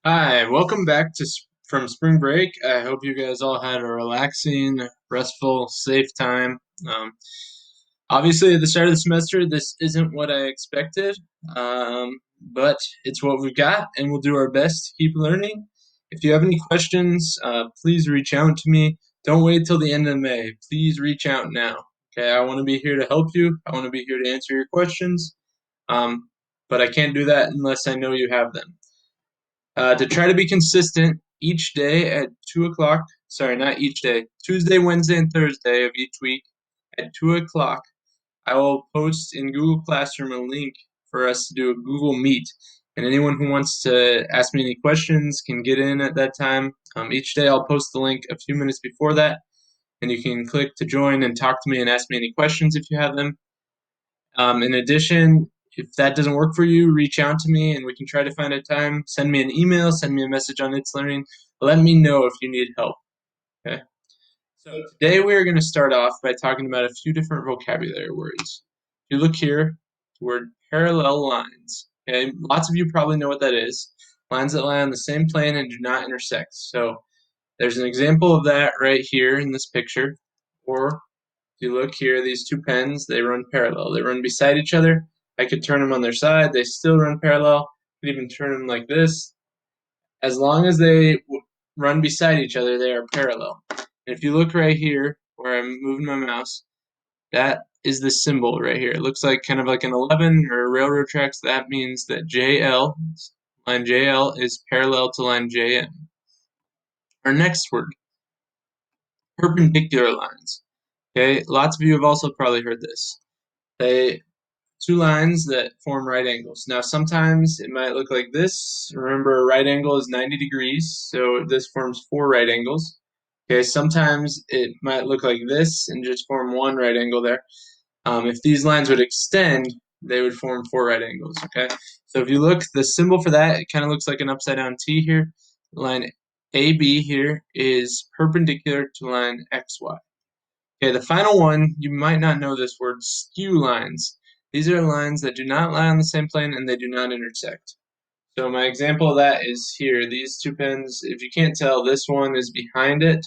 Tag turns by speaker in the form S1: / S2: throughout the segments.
S1: Hi, welcome back from spring break. I hope you guys all had a relaxing, restful, safe time. Um, Obviously, at the start of the semester, this isn't what I expected, but it's what we've got, and we'll do our best to keep learning. If you have any questions, please reach out to me. Don't wait till the end of May. Please reach out now. Okay, I want to be here to help you. I want to be here to answer your questions, but I can't do that unless I know you have them. To try to be consistent each day at 2 o'clock, sorry, not each day, Tuesday, Wednesday, and Thursday of each week at 2 o'clock, I will post in Google Classroom a link for us to do a Google Meet. And anyone who wants to ask me any questions can get in at that time. Each day I'll post the link a few minutes before that, and you can click to join and talk to me and ask me any questions if you have them. In addition, if that doesn't work for you, reach out to me and we can try to find a time. Send me an email, send me a message on It's Learning. Let me know if you need help. Okay. So today we are going to start off by talking about a few different vocabulary words. If you look here, the word parallel lines. Okay, lots of you probably know what that is. Lines that lie on the same plane and do not intersect. So there's an example of that right here in this picture. Or if you look here, these two pens, they run parallel. They run beside each other. I could turn them on their side. They still run parallel. I could even turn them like this. As long as they run beside each other, they are parallel. And if you look right here, where I'm moving my mouse, that is the symbol right here. It looks like kind of like an 11 or a railroad tracks. That means that line JL is parallel to line JM. Our next word, perpendicular lines. Okay, lots of you have also probably heard this. They two lines that form right angles. Now, sometimes it might look like this. Remember, a right angle is 90 degrees, so this forms four right angles. Okay, sometimes it might look like this and just form one right angle there. If these lines would extend, they would form four right angles, okay? So if you look, the symbol for that, it kind of looks like an upside down T here. Line AB here is perpendicular to line XY. Okay, the final one, you might not know this word, skew lines. These are lines that do not lie on the same plane and they do not intersect. So my example of that is here. These two pens, if you can't tell, this one is behind it,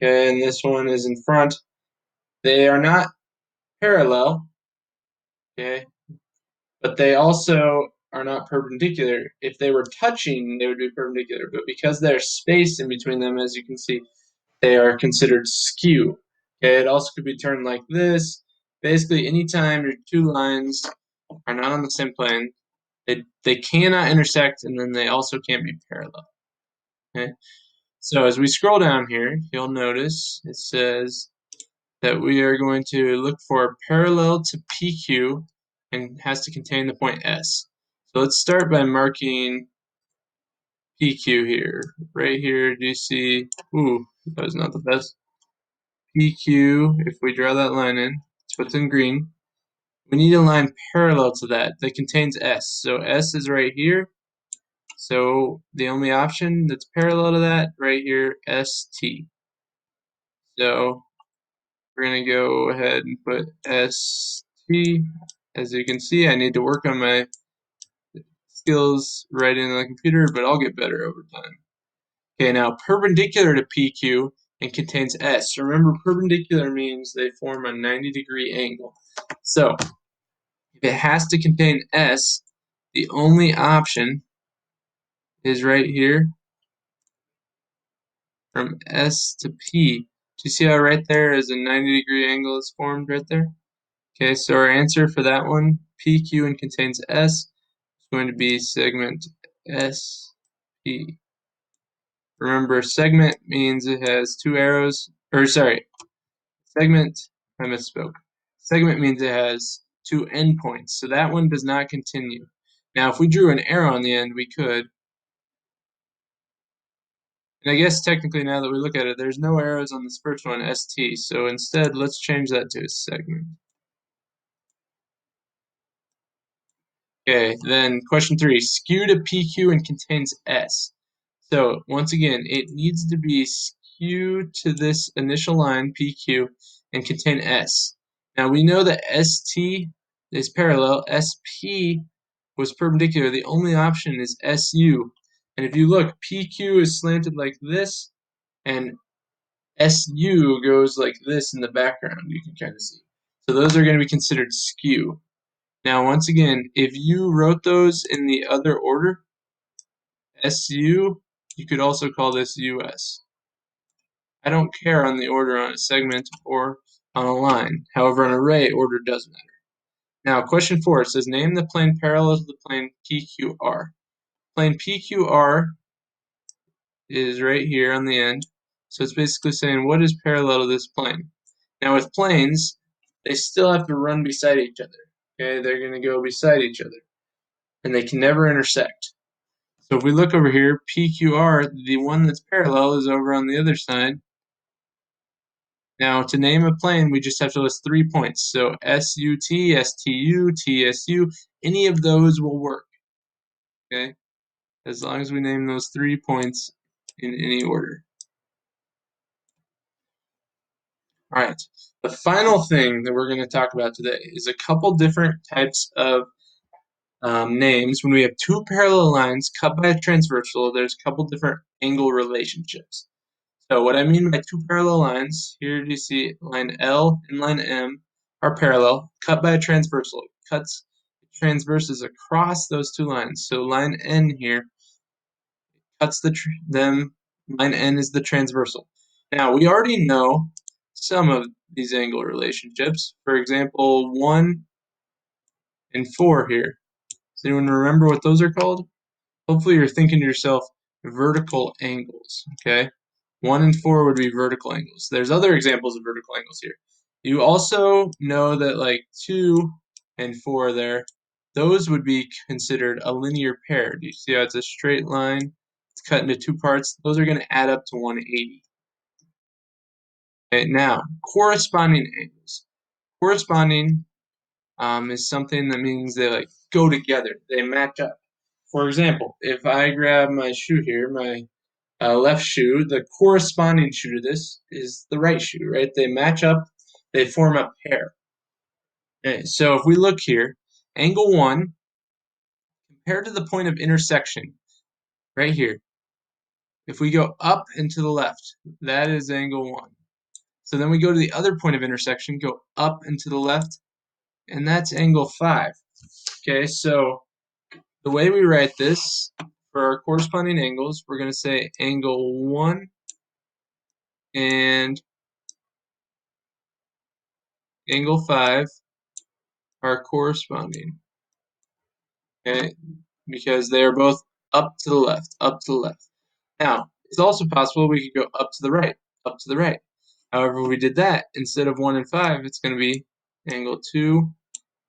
S1: okay, and this one is in front. They are not parallel, okay, but they also are not perpendicular. If they were touching, they would be perpendicular, but because there's space in between them, as you can see, they are considered skew. Okay, it also could be turned like this. Basically, anytime your two lines are not on the same plane, they cannot intersect, and then they also can't be parallel. Okay, so as we scroll down here, you'll notice it says that we are going to look for parallel to PQ and has to contain the point S. So let's start by marking PQ here. Right here, do you see? Ooh, that was not the best. PQ, if we draw that line in, it's what's in green. We need a line parallel to that contains S. So S is right here. So the only option that's parallel to that, right here, ST. So we're going to go ahead and put ST. As you can see, I need to work on my skills writing on the computer, but I'll get better over time. Okay, now perpendicular to PQ and contains S. Remember, perpendicular means they form a 90-degree angle. So if it has to contain S, the only option is right here from S to P. Do you see how right there is a 90-degree angle is formed right there? Okay, so our answer for that one, PQ and contains S, is going to be segment SP. Remember, segment means it has two arrows, or sorry, segment, I misspoke. Segment means it has two endpoints, so that one does not continue. Now, if we drew an arrow on the end, we could. And I guess technically now that we look at it, there's no arrows on this first one, ST, so instead let's change that to a segment. Okay, then question 3, skew to PQ and contains S. So once again, it needs to be skewed to this initial line, PQ, and contain S. Now we know that ST is parallel, SP was perpendicular. The only option is SU. And if you look, PQ is slanted like this, and SU goes like this in the background, you can kind of see. So those are going to be considered skew. Now, once again, if you wrote those in the other order, SU, you could also call this US. I don't care on the order on a segment or on a line. However, an array order does matter. Now, question 4 says name the plane parallel to the plane PQR. Plane PQR is right here on the end. So it's basically saying what is parallel to this plane. Now with planes, they still have to run beside each other. Okay, they're going to go beside each other. And they can never intersect. So if we look over here, PQR, the one that's parallel is over on the other side. Now to name a plane, we just have to list 3 points. So SUT, STU, TSU, any of those will work. Okay, as long as we name those 3 points in any order. All right, the final thing that we're going to talk about today is a couple different types of names. When we have 2 parallel lines cut by a transversal, there's a couple different angle relationships. So what I mean by 2 parallel lines, here you see line L and line M are parallel, cut by a transversal. It cuts transverses across those 2 lines. So line N here cuts them. Line N is the transversal. Now we already know some of these angle relationships. For example, 1 and 4 here. Does anyone remember what those are called? Hopefully you're thinking to yourself, vertical angles, okay? 1 and 4 would be vertical angles. There's other examples of vertical angles here. You also know that like 2 and 4 there, those would be considered a linear pair. Do you see how it's a straight line? It's cut into 2 parts. Those are going to add up to 180. Okay, now, corresponding angles. Corresponding is something that means they like go together. They match up. For example, if I grab my shoe here, my left shoe, the corresponding shoe to this is the right shoe, right? They match up, they form a pair. Okay, so if we look here, angle 1 compared to the point of intersection, right here, if we go up and to the left, that is angle 1. So then we go to the other point of intersection, go up and to the left, and that's angle 5. Okay, so the way we write this for our corresponding angles, we're going to say angle 1 and angle 5 are corresponding. Okay, because they are both up to the left, up to the left. Now, it's also possible we could go up to the right, up to the right. However, if we did that, instead of 1 and 5, it's going to be angle 2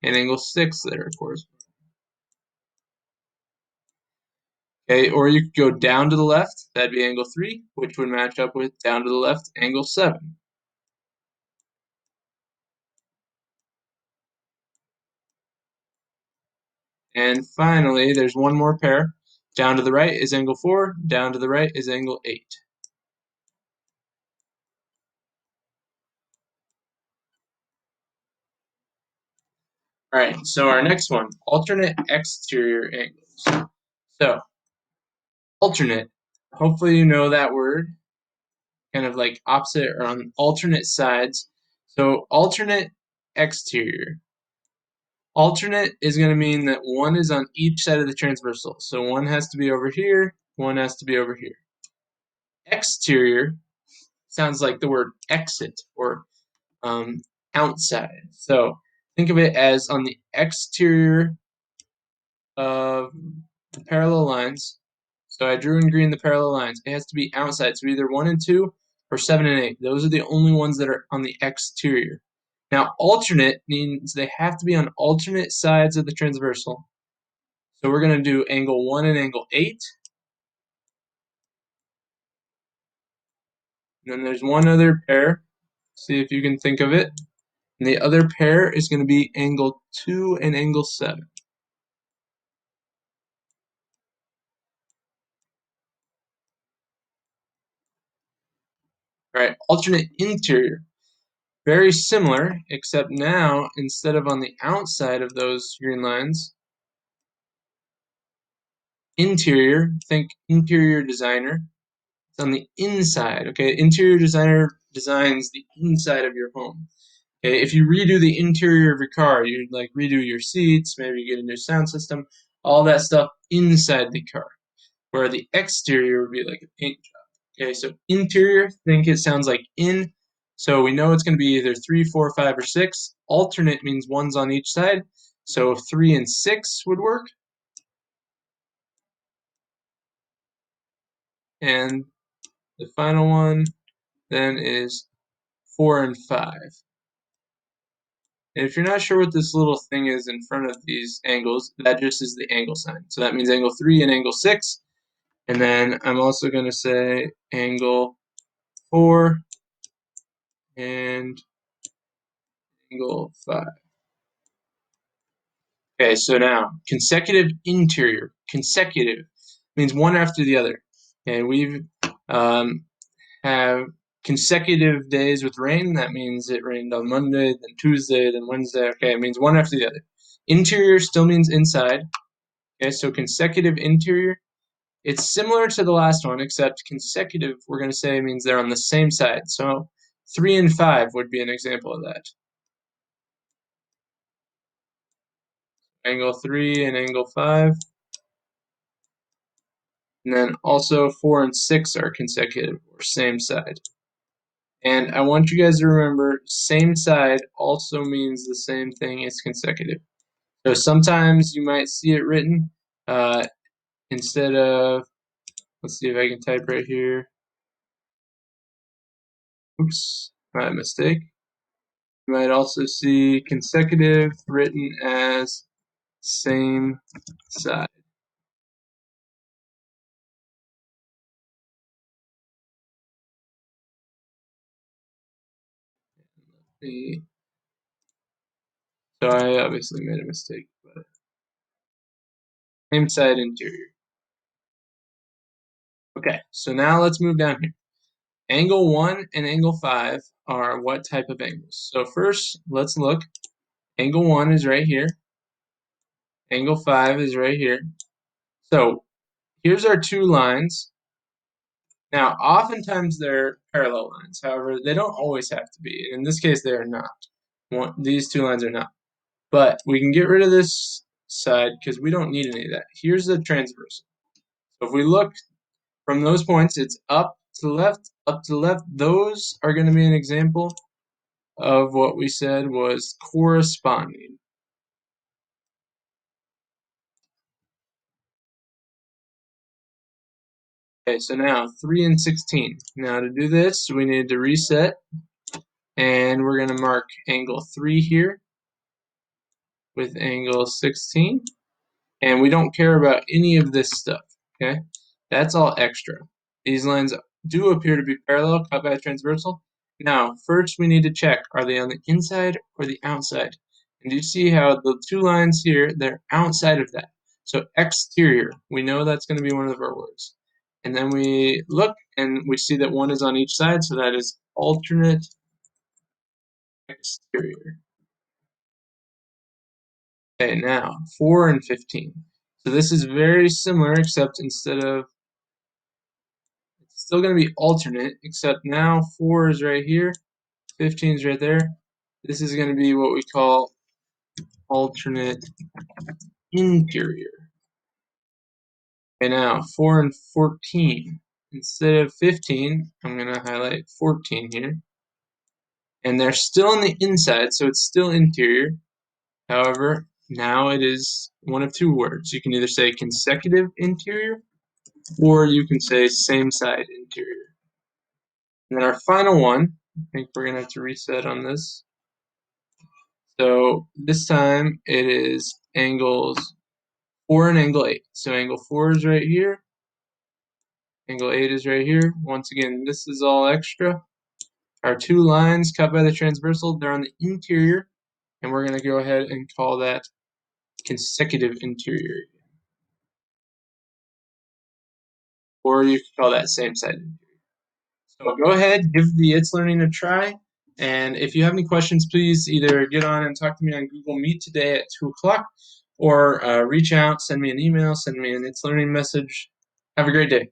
S1: and angle 6 that are corresponding. Okay, or you could go down to the left, that'd be angle 3, which would match up with down to the left, angle 7. And finally, there's one more pair. Down to the right is angle 4, down to the right is angle 8. Alright, so our next one, alternate exterior angles. So, alternate, hopefully you know that word, kind of like opposite or on alternate sides. So, alternate exterior. Alternate is going to mean that one is on each side of the transversal. So one has to be over here, one has to be over here. Exterior sounds like the word exit or outside. So think of it as on the exterior of the parallel lines. So I drew in green the parallel lines. It has to be outside. So either 1 and 2 or 7 and 8. Those are the only ones that are on the exterior. Now alternate means they have to be on alternate sides of the transversal. So we're going to do angle 1 and angle 8. And then there's one other pair. See if you can think of it. And the other pair is going to be angle 2 and angle 7. Alright, alternate interior. Very similar, except now, instead of on the outside of those green lines, Interior, think interior designer. It's on the inside, okay? Interior designer designs the inside of your home. Okay, if you redo the interior of your car, you like redo your seats, maybe you get a new sound system, all that stuff inside the car. Where the exterior would be like a paint job. Okay, so interior, think it sounds like in. So we know it's going to be either 3, 4, 5, or 6. Alternate means one's on each side. So 3 and 6 would work. And the final one then is 4 and 5. And if you're not sure what this little thing is in front of these angles, that just is the angle sign. So that means angle 3 and angle 6. And then I'm also going to say angle 4 and angle 5. Okay, so now consecutive interior. Consecutive means one after the other. Okay, we've have consecutive days with rain. That means it rained on Monday, then Tuesday, then Wednesday. Okay, it means one after the other. Interior still means inside. Okay, so consecutive interior. It's similar to the last one, except consecutive, we're going to say, means they're on the same side. So 3 and 5 would be an example of that. Angle 3 and angle 5. And then also 4 and 6 are consecutive, or same side. And I want you guys to remember, same side also means the same thing as consecutive. So sometimes you might see it written instead of, let's see if I can type right here. Oops, my mistake. You might also see consecutive written as same side. So I obviously made a mistake, but same side interior. Okay, so now let's move down here. Angle 1 and angle 5 are what type of angles? So first, let's look. Angle 1 is right here. Angle 5 is right here. So here's our two lines. Now, oftentimes they're parallel lines. However, they don't always have to be. In this case, they are not. These two lines are not. But we can get rid of this side because we don't need any of that. Here's the transversal. So if we look from those points, it's up to the left, up to the left. Those are going to be an example of what we said was corresponding. Okay, so now 3 and 16. Now to do this, we need to reset, and we're going to mark angle 3 here with angle 16. And we don't care about any of this stuff, okay? That's all extra. These lines do appear to be parallel, cut by a transversal. Now, first we need to check, are they on the inside or the outside? And you see how the two lines here, they're outside of that. So exterior, we know that's going to be one of our words. And then we look and we see that one is on each side, so that is alternate exterior. Okay, now 4 and 15. So this is very similar, except instead of, it's still going to be alternate, except now 4 is right here, 15 is right there. This is going to be what we call alternate interior. Okay, now 4 and 14. Instead of 15, I'm going to highlight 14 here. And they're still on the inside, so it's still interior. However, now it is one of two words. You can either say consecutive interior, or you can say same side interior. And then our final one, I think we're going to have to reset on this. So this time it is angles 4 and angle 8. So angle 4 is right here. Angle 8 is right here. Once again, this is all extra. Our two lines cut by the transversal, they're on the interior. And we're going to go ahead and call that consecutive interior. Or you can call that same side interior. So go ahead, give the It's Learning a try. And if you have any questions, please either get on and talk to me on Google Meet today at 2 o'clock, or reach out, send me an email, send me an It's Learning message. Have a great day.